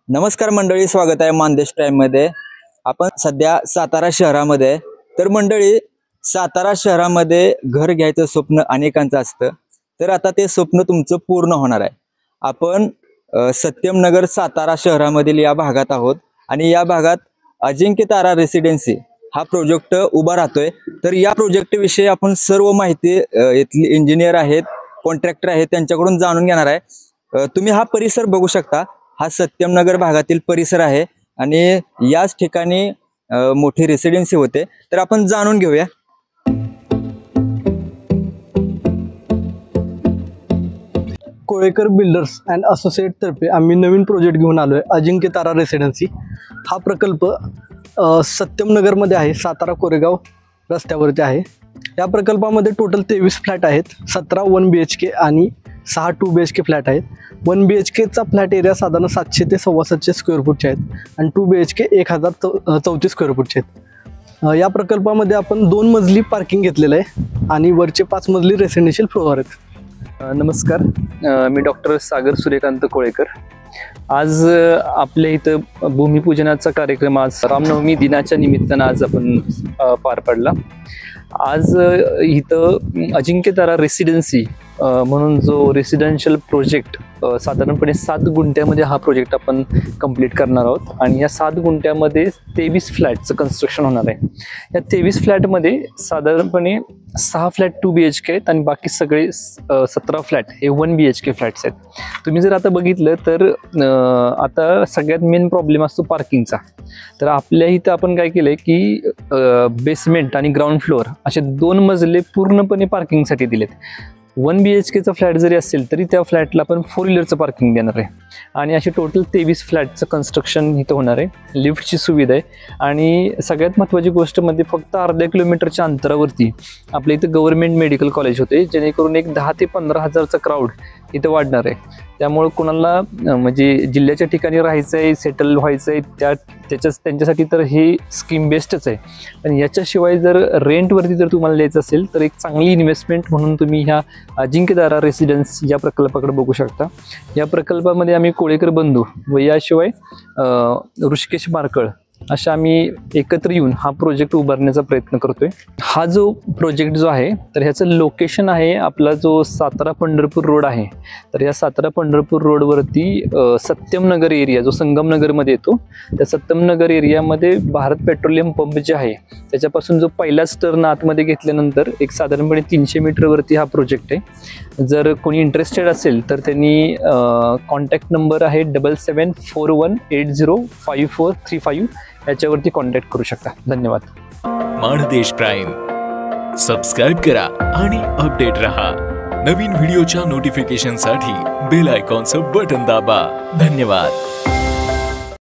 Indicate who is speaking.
Speaker 1: नमस्कार मंडळी, स्वागत आहे मानदेश टाइम मध्ये। आपण सध्या सातारा शहरामध्ये आहे। तर मंडळी, सातारा शहरामध्ये घर घ्यायचं स्वप्न अनेकांचं असतं, तर आता ते स्वप्न तुमचं पूर्ण होणार आहे। आपण सत्यमनगर सातारा शहरामधील या भागात आहोत आणि या भागात अजिंक्य तारा रेसिडेन्सी हा प्रोजेक्ट उभा राहतोय। तर या प्रोजेक्ट विषयी आपण सर्व माहिती इथले इंजिनियर आहेत, कॉन्ट्रॅक्टर आहेत त्यांच्याकडून जाणून घेणार आहे। तुम्ही हा परिसर बघू शकता, हा सत्यमनगर भागातील परिसर आहे आणि याच ठिकाणी मोठी रेसिडेन्सी होते। तर आपण जाणून घेऊया।
Speaker 2: कोळेकर बिल्डर्स अँड असोसिएट तर्फे आम्ही नवीन प्रोजेक्ट घेऊन आलोय, अजिंक्य तारा रेसिडेन्सी। हा प्रकल्प सत्यमनगरमध्ये आहे, सातारा कोरेगाव रस्त्यावरती आहे। या प्रकल्पामध्ये टोटल 23 फ्लॅट आहेत, 17 1 BHK आणि 6 2 BHK फ्लॅट आहेत। 1 BHKचा फ्लॅट एरिया साधारण 700 ते 750 स्क्वेअर फूटचे आहेत आणि 2 BHK 1034 स्क्वेअर फूटचे आहेत। या प्रकल्पामध्ये आपण 2 मजली पार्किंग घेतलेलं आहे आणि वरचे 5 मजली रेसिडेन्शियल फ्लोअर आहेत।
Speaker 3: नमस्कार, मी डॉक्टर सागर सूर्यकांत कोळेकर। आज आपल्या इथं भूमिपूजनाचा कार्यक्रम आज रामनवमी दिनाच्या निमित्तानं आज आपण पार पडला। आज इथं अजिंक्य तारा रेसिडेन्सी म्हणून जो रेसिडेन्शियल प्रोजेक्ट साधारणपणे 7 गुंठ्यामध्ये हा प्रोजेक्ट आपण कंप्लीट करणार आहोत आणि या 7 गुंठ्यामध्ये 23 फ्लॅटचं कन्स्ट्रक्शन होणार आहे। या 23 फ्लॅटमध्ये साधारणपणे 6 फ्लॅट 2 BHK आहेत आणि बाकी सगळे 17 फ्लॅट हे 1 BHK फ्लॅट्स आहेत। तुम्ही जर आता बघितलं तर आता सगळ्यात मेन प्रॉब्लेम असतो पार्किंगचा। तर आपल्या इथं आपण काय केलंय की बेसमेंट आणि ग्राउंड फ्लोअर असे 2 मजले पूर्णपणे पार्किंगसाठी दिलेत। 1 BHKचा फ्लॅट जरी असेल तरी त्या फ्लॅटला आपण 4 व्हीलरचं पार्किंग देणार आहे आणि असे टोटल 23 फ्लॅटचं कन्स्ट्रक्शन इथं होणार आहे। लिफ्टची सुविधा आहे आणि सगळ्यात महत्त्वाची गोष्ट म्हणजे फक्त अर्ध्या किलोमीटरच्या अंतरावरती आपल्या इथं गव्हर्नमेंट मेडिकल कॉलेज होते, जेणेकरून एक 10 ते 15 हजारचा क्राऊड इथं वाढणार आहे। त्यामुळे कोणाला म्हणजे जिल्ह्याच्या ठिकाणी राहायचं आहे, सेटल व्हायचं आहे त्यांच्यासाठी तर हे स्कीम बेस्टच आहे। आणि याच्याशिवाय जर रेंटवरती जर तुम्हाला द्यायचं असेल तर एक चांगली इन्व्हेस्टमेंट म्हणून तुम्ही ह्या अजिंक्य तारा रेसिडेन्स या प्रकल्पाकडे बघू शकता। या प्रकल्पामध्ये आम्ही कोळेकर बंधू व याशिवाय ऋषिकेश मारकळ अशा आम्ही एकत्र येऊन हा प्रोजेक्ट उभारण्याचा प्रयत्न करतोय। हा जो प्रोजेक्ट जो आहे तर ह्याचं लोकेशन आहे आपला जो सातारा पंढरपूर रोड आहे, तर या सातारा पंढरपूर रोडवरती सत्यमनगर एरिया जो संगमनगरमध्ये येतो, त्या सत्यमनगर एरियामध्ये भारत पेट्रोलियम पंप जे आहे त्याच्यापासून जो पहिलाच टर्न आतमध्ये घेतल्यानंतर एक साधारणपणे 300 मीटरवरती हा प्रोजेक्ट आहे। जर कोणी इंटरेस्टेड असेल तर त्यांनी कॉन्टॅक्ट नंबर आहे 7741805435 याच्यावरती कॉन्टॅक्ट करू शकता। धन्यवाद।
Speaker 4: मानदेश प्राइम सबस्क्राइब करा आणि अपडेट रहा। नवीन व्हिडिओच्या नोटिफिकेशनसाठी बेल आयकॉनचं बटन दाबा। धन्यवाद।